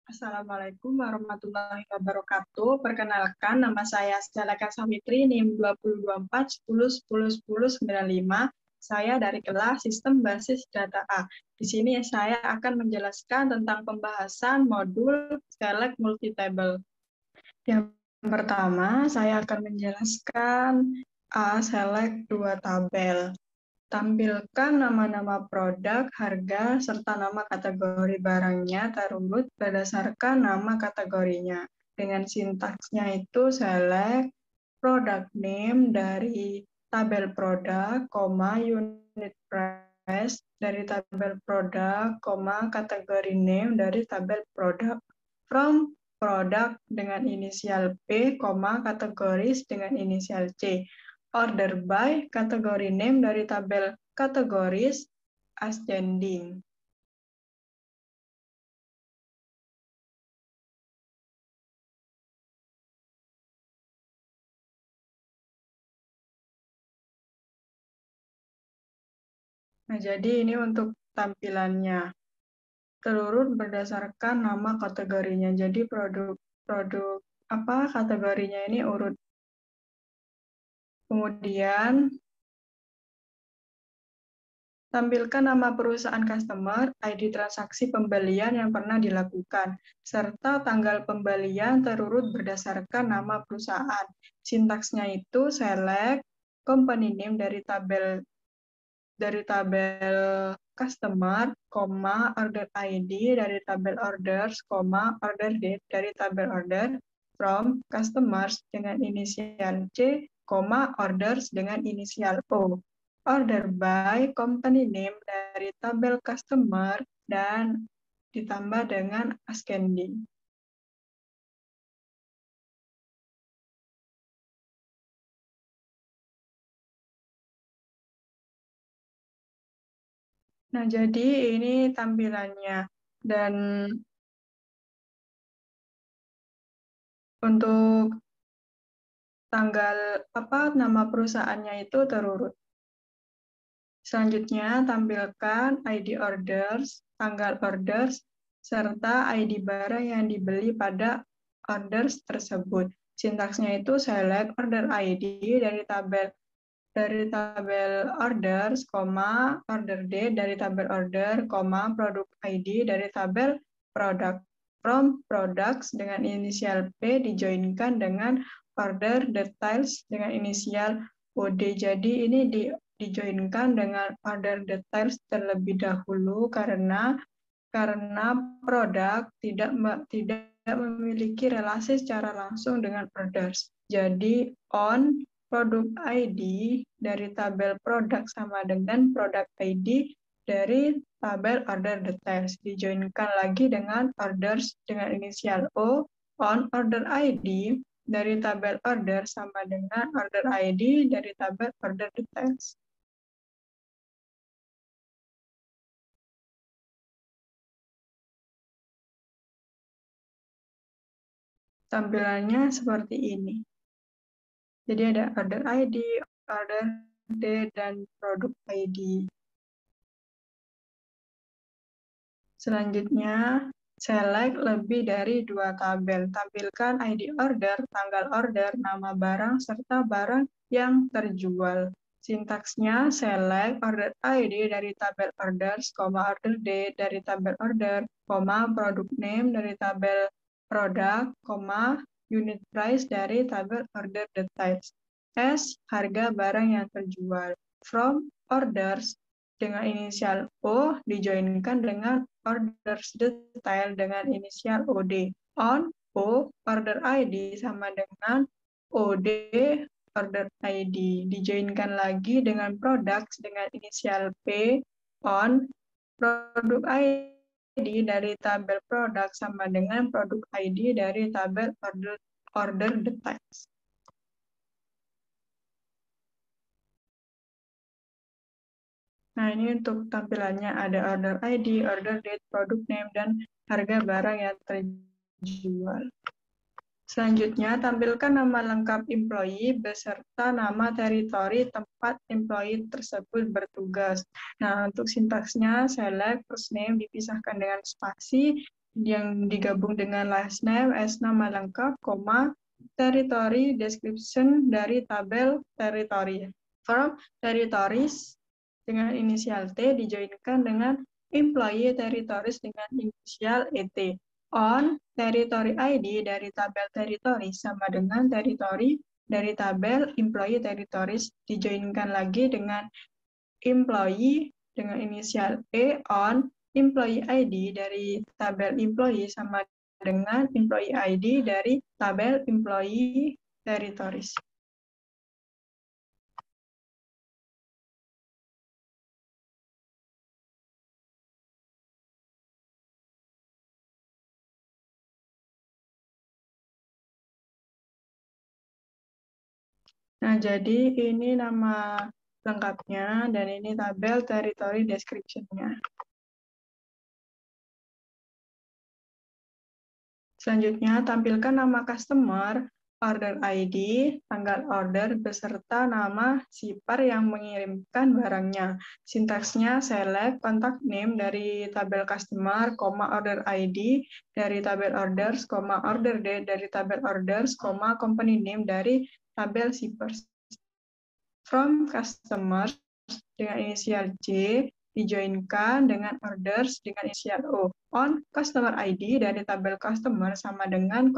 Assalamualaikum warahmatullahi wabarakatuh. Perkenalkan, nama saya Seleka Samitri, NIM 2024-10-10-10-95. Saya dari kelas Sistem Basis Data A. Di sini saya akan menjelaskan tentang pembahasan modul Select Multitable. Yang pertama, saya akan menjelaskan Select dua tabel. Tampilkan nama-nama produk, harga, serta nama kategori barangnya terurut berdasarkan nama kategorinya. Dengan sintaksnya itu select product name dari tabel produk, unit price dari tabel produk, kategori name dari tabel produk. From produk dengan inisial P, kategoris dengan inisial C. Order by kategori name dari tabel kategoris ascending. Nah, jadi ini untuk tampilannya. Terurut berdasarkan nama kategorinya. Jadi produk kategorinya ini urut. Kemudian tampilkan nama perusahaan customer, ID transaksi pembelian yang pernah dilakukan, serta tanggal pembelian terurut berdasarkan nama perusahaan. Sintaksnya itu select company name dari tabel customer, order ID dari tabel orders, order date dari tabel order, from customers dengan inisial C, orders dengan inisial O. Order by company name dari tabel customer dan ditambah dengan ascending. Nah, jadi ini tampilannya. Dan untuk nama perusahaannya itu terurut. Selanjutnya, tampilkan ID orders, tanggal orders, serta ID barang yang dibeli pada orders tersebut. Sintaksnya itu select order ID dari tabel orders, order date dari tabel order, produk ID dari tabel product. From products dengan inisial P dijoinkan dengan order details dengan inisial OD. Jadi ini dijoinkan dengan order details terlebih dahulu karena produk tidak memiliki relasi secara langsung dengan orders. Jadi on produk ID dari tabel produk sama dengan produk ID dari tabel order details. Dijoinkan lagi dengan orders dengan inisial O, on order ID dari tabel order sama dengan order ID dari tabel order details. Tampilannya seperti ini. Jadi ada order ID, order date, dan produk ID. Selanjutnya, select lebih dari 2 tabel. Tampilkan ID order, tanggal order, nama barang, serta barang yang terjual. Sintaksnya select order ID dari tabel orders, order date dari tabel order, produk name dari tabel produk, unit price dari tabel order details. S, harga barang yang terjual. From orders dengan inisial O dijoinkan dengan orders detail dengan inisial OD. On O, order ID sama dengan OD order ID. Dijoinkan lagi dengan products dengan inisial P. On produk ID dari tabel produk sama dengan produk ID dari tabel order details. Nah, ini untuk tampilannya ada order ID, order date, product name, dan harga barang yang terjual. Selanjutnya, tampilkan nama lengkap employee beserta nama teritori tempat employee tersebut bertugas. Nah, untuk sintaksnya, select first name dipisahkan dengan spasi, yang digabung dengan last name as nama lengkap, koma, territory description dari tabel territory. From territories dengan inisial T dijoinkan dengan employee territories dengan inisial ET. On territory ID dari tabel territory sama dengan territory dari tabel employee territories dijoinkan lagi dengan employee dengan inisial E on employee ID dari tabel employee sama dengan employee ID dari tabel employee territories. Nah, jadi ini nama lengkapnya dan ini tabel territory description-nya. Selanjutnya, tampilkan nama customer, order ID, tanggal order, beserta nama shipper yang mengirimkan barangnya. Sintaksnya select contact name dari tabel customer, order ID dari tabel orders, order date dari tabel orders, company name dari tabel shippers. From customer dengan inisial J dijoinkan dengan orders dengan inisial O. On customer ID dari tabel customer sama dengan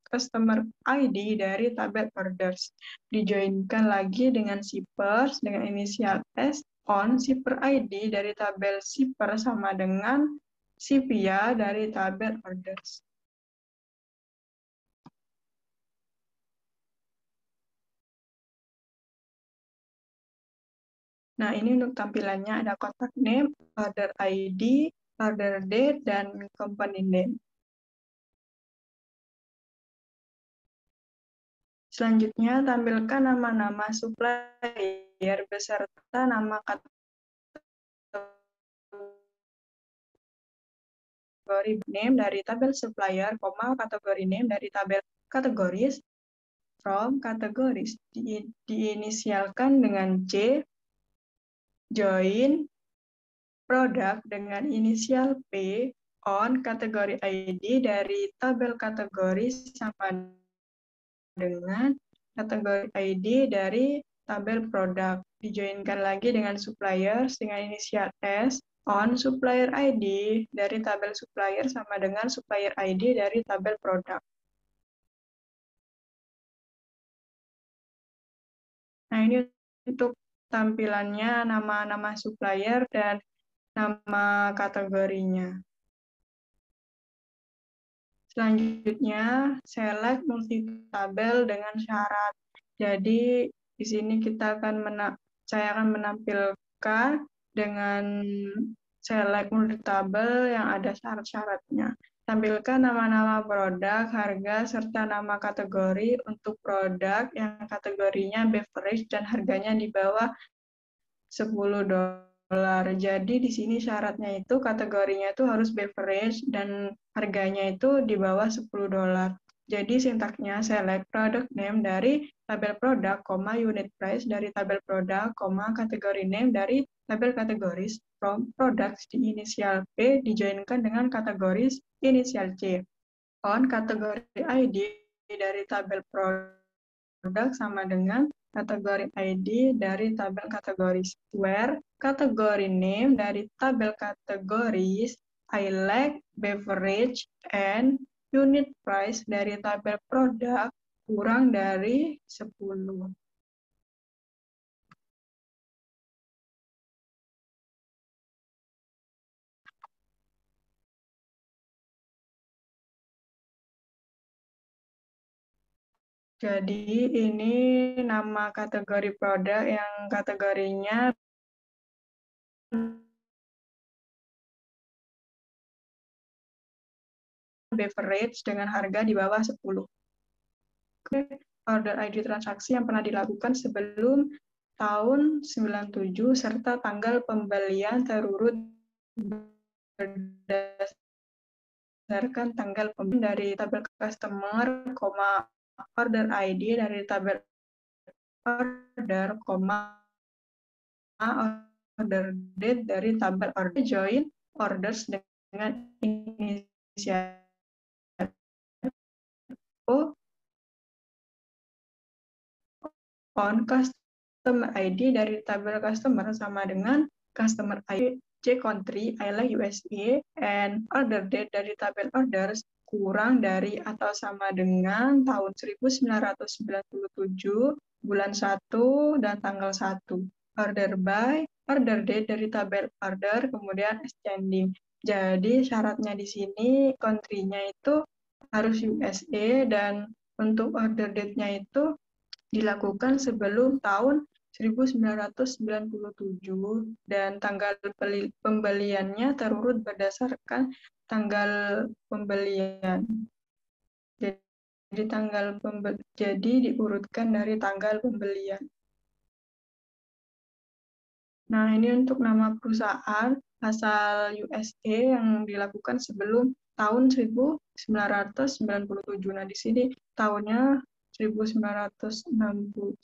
customer ID dari tabel orders. Dijoinkan lagi dengan shippers dengan inisial S. On shipper ID dari tabel shipper sama dengan Shipia dari tabel orders. Nah, ini untuk tampilannya ada contact name, order ID, order date, dan company name. Selanjutnya, tampilkan nama-nama supplier beserta nama kategori name dari tabel supplier, kategori name dari tabel kategoris, from kategoris. Diinisialkan dengan J, join produk dengan inisial P, on kategori ID dari tabel kategori sama dengan kategori ID dari tabel produk. Dijoinkan lagi dengan suppliers dengan inisial S, on supplier ID dari tabel supplier sama dengan supplier ID dari tabel produk. Nah, ini untuk tampilannya nama-nama supplier dan nama kategorinya. Selanjutnya, select multi-tabel dengan syarat. Jadi, di sini saya akan menampilkan dengan select multi-tabel yang ada syarat-syaratnya. Tampilkan nama-nama produk, harga, serta nama kategori untuk produk yang kategorinya beverage dan harganya di bawah $10. Jadi di sini syaratnya itu kategorinya itu harus beverage dan harganya itu di bawah $10. Jadi sintaknya select product name dari tabel produk, unit price dari tabel produk, kategori name dari tabel kategoris, from products di inisial P dijoinkan dengan kategoris inisial C. On kategori ID dari tabel produk sama dengan kategori ID dari tabel kategoris. Where kategori name dari tabel kategoris, I like beverage, and unit price dari tabel produk kurang dari 10. Jadi ini nama kategori produk yang kategorinya beverage dengan harga di bawah 10. Order ID transaksi yang pernah dilakukan sebelum tahun 97 serta tanggal pembelian terurut berdasarkan tanggal pembelian dari tabel customer, order ID dari tabel order, order date dari tabel order. Join orders dengan ini inisial O on customer ID dari tabel customer sama dengan customer ID C country I like USA and order date dari tabel orders kurang dari atau sama dengan tahun 1997, bulan 1, dan tanggal 1. Order by, order date dari tabel order, kemudian extending. Jadi syaratnya di sini country-nya itu harus USA dan untuk order date-nya itu dilakukan sebelum tahun 1997 dan tanggal pembeliannya terurut berdasarkan tanggal pembelian. Jadi diurutkan dari tanggal pembelian. Nah, ini untuk nama perusahaan asal USA yang dilakukan sebelum tahun 1997. Nah, di sini tahunnya 1996.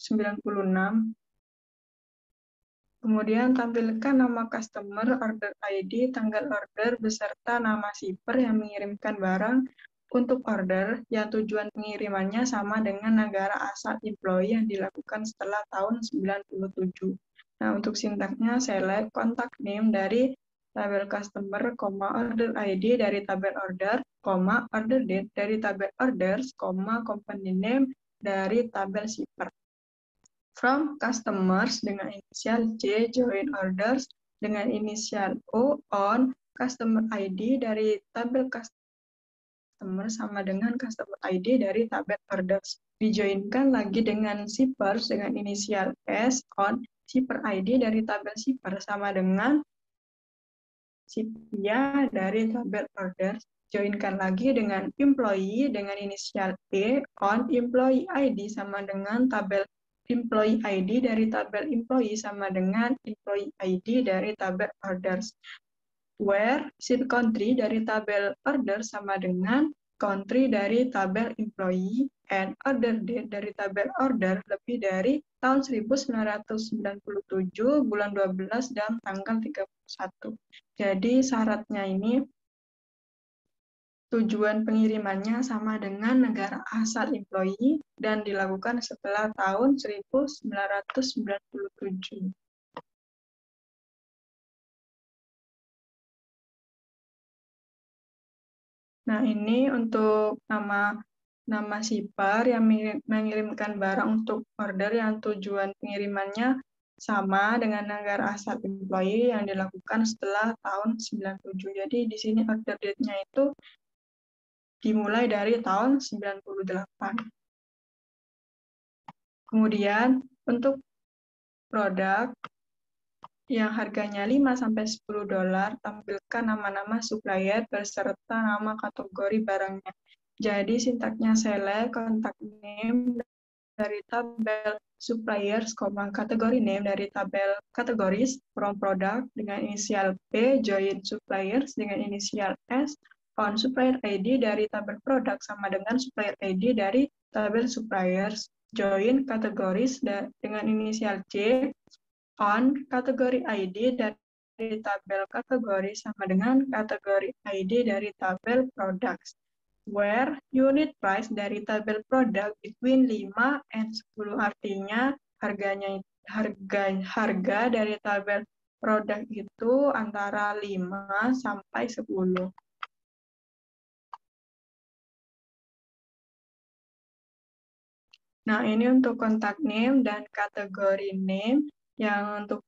Kemudian tampilkan nama customer, order ID, tanggal order, beserta nama shipper yang mengirimkan barang untuk order yang tujuan pengirimannya sama dengan negara asal employee yang dilakukan setelah tahun 97. Nah, untuk sintaksnya select contact name dari tabel customer, order ID dari tabel order, order date dari tabel orders, company name dari tabel shipper. From customers dengan inisial J, join orders dengan inisial O, on customer ID dari tabel customer sama dengan customer ID dari tabel orders. Dijoinkan lagi dengan shippers dengan inisial S, on shipper ID dari tabel shipper sama dengan Shipia dari tabel orders. Joinkan lagi dengan employee dengan inisial E, on employee ID sama dengan tabel employee ID dari tabel employee sama dengan employee ID dari tabel orders. Where ship country dari tabel order sama dengan country dari tabel employee and order date dari tabel order lebih dari tahun 1997, bulan 12, dan tanggal 31. Jadi syaratnya ini tujuan pengirimannya sama dengan negara asal employee dan dilakukan setelah tahun 1997. Nah, ini untuk nama shipper yang mengirimkan barang untuk order yang tujuan pengirimannya sama dengan negara asal employee yang dilakukan setelah tahun 97. Jadi di sini order date-nya itu dimulai dari tahun 98. Kemudian untuk produk yang harganya $5-10, tampilkan nama-nama supplier beserta nama kategori barangnya. Jadi sintaknya select contact name dari tabel suppliers, kategori name dari tabel categories from product dengan inisial P, join suppliers dengan inisial S, on supplier ID dari tabel produk sama dengan supplier ID dari tabel suppliers, join categories dengan inisial C, on kategori ID dari tabel kategori sama dengan kategori ID dari tabel products. Where unit price dari tabel produk between 5 and 10, artinya harga dari tabel produk itu antara 5 sampai 10. Nah, ini untuk contact name dan kategori name yang untuk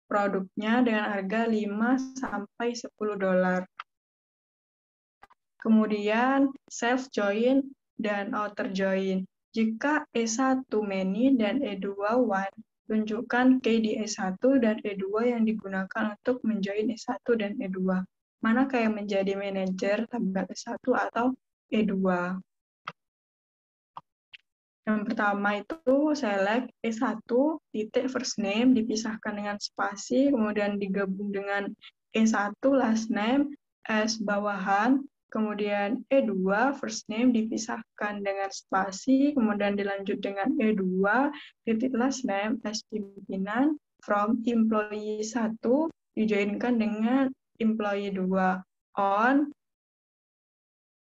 produknya dengan harga $5-10. Kemudian self-join dan outer-join. Jika E1 many dan E2 one, tunjukkan key di E1 dan E2 yang digunakan untuk menjoin E1 dan E2. Manakah yang menjadi manajer tabel E1 atau E2? Yang pertama itu select E1 titik first name dipisahkan dengan spasi, kemudian digabung dengan E1 last name S bawahan, kemudian E2 first name dipisahkan dengan spasi, kemudian dilanjut dengan E2 titik last name S pimpinan, from employee 1 dijoinkan dengan employee 2, on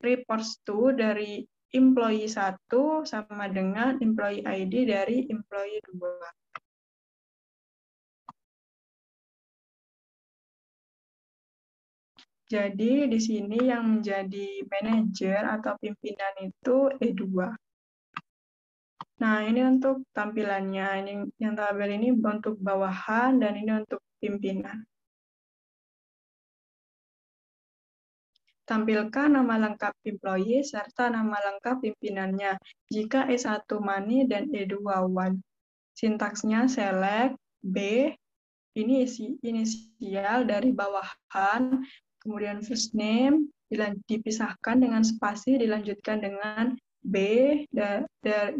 reports to dari employee 1 sama dengan employee ID dari employee 2. Jadi di sini yang menjadi manajer atau pimpinan itu E2. Nah, ini untuk tampilannya. Ini yang tabel ini untuk bawahan dan ini untuk pimpinan. Tampilkan nama lengkap employee serta nama lengkap pimpinannya jika E1 money dan E2 one. Sintaksnya select B, ini inisial dari bawahan, kemudian first name, dipisahkan dengan spasi, dilanjutkan dengan B,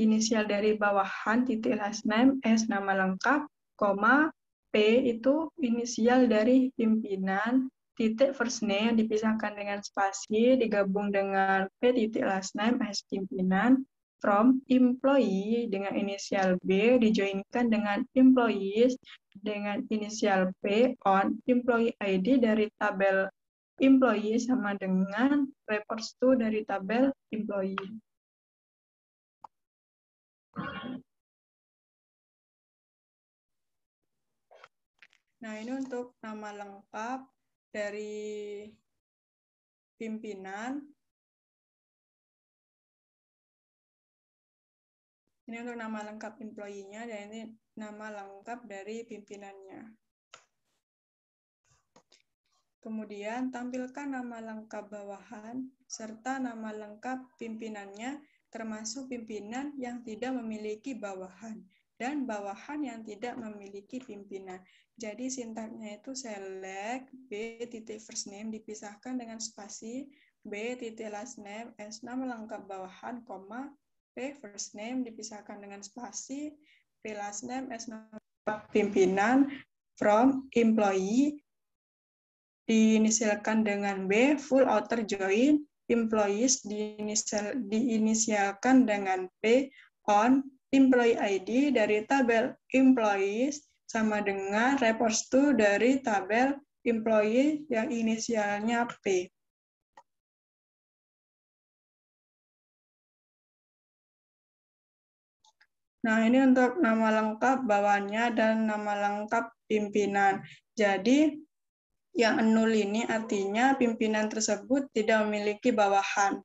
inisial dari bawahan, titik last name, S nama lengkap, koma, P itu inisial dari pimpinan, titik first name dipisahkan dengan spasi, digabung dengan P titik last name, S pimpinan, from employee dengan inisial B, dijoinkan dengan employees dengan inisial P, on employee ID dari tabel employee sama dengan reports to dari tabel employee. Nah, ini untuk nama lengkap dari pimpinan. Ini untuk nama lengkap employee-nya dan ini nama lengkap dari pimpinannya. Kemudian, tampilkan nama lengkap bawahan serta nama lengkap pimpinannya, termasuk pimpinan yang tidak memiliki bawahan dan bawahan yang tidak memiliki pimpinan. Jadi sintaksnya itu select B titik first name dipisahkan dengan spasi, B titik last name, S nama lengkap bawahan, koma, P first name dipisahkan dengan spasi, P last name, S nama lengkap pimpinan, from employee, diinisialkan dengan B, full outer join, employees diinisialkan dengan P, on employee ID dari tabel employees sama dengan reports to dari tabel employee yang inisialnya P. Nah, ini untuk nama lengkap bawahannya dan nama lengkap pimpinan. Jadi, yang nol ini artinya pimpinan tersebut tidak memiliki bawahan.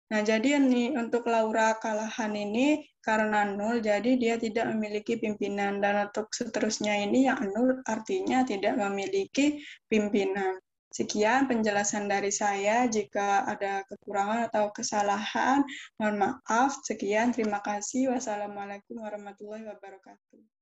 Nah, jadi ini untuk Laura Kalahan ini karena nol, jadi dia tidak memiliki pimpinan. Dan untuk seterusnya ini yang nol artinya tidak memiliki pimpinan. Sekian penjelasan dari saya. Jika ada kekurangan atau kesalahan, mohon maaf. Sekian, terima kasih. Wassalamualaikum warahmatullahi wabarakatuh.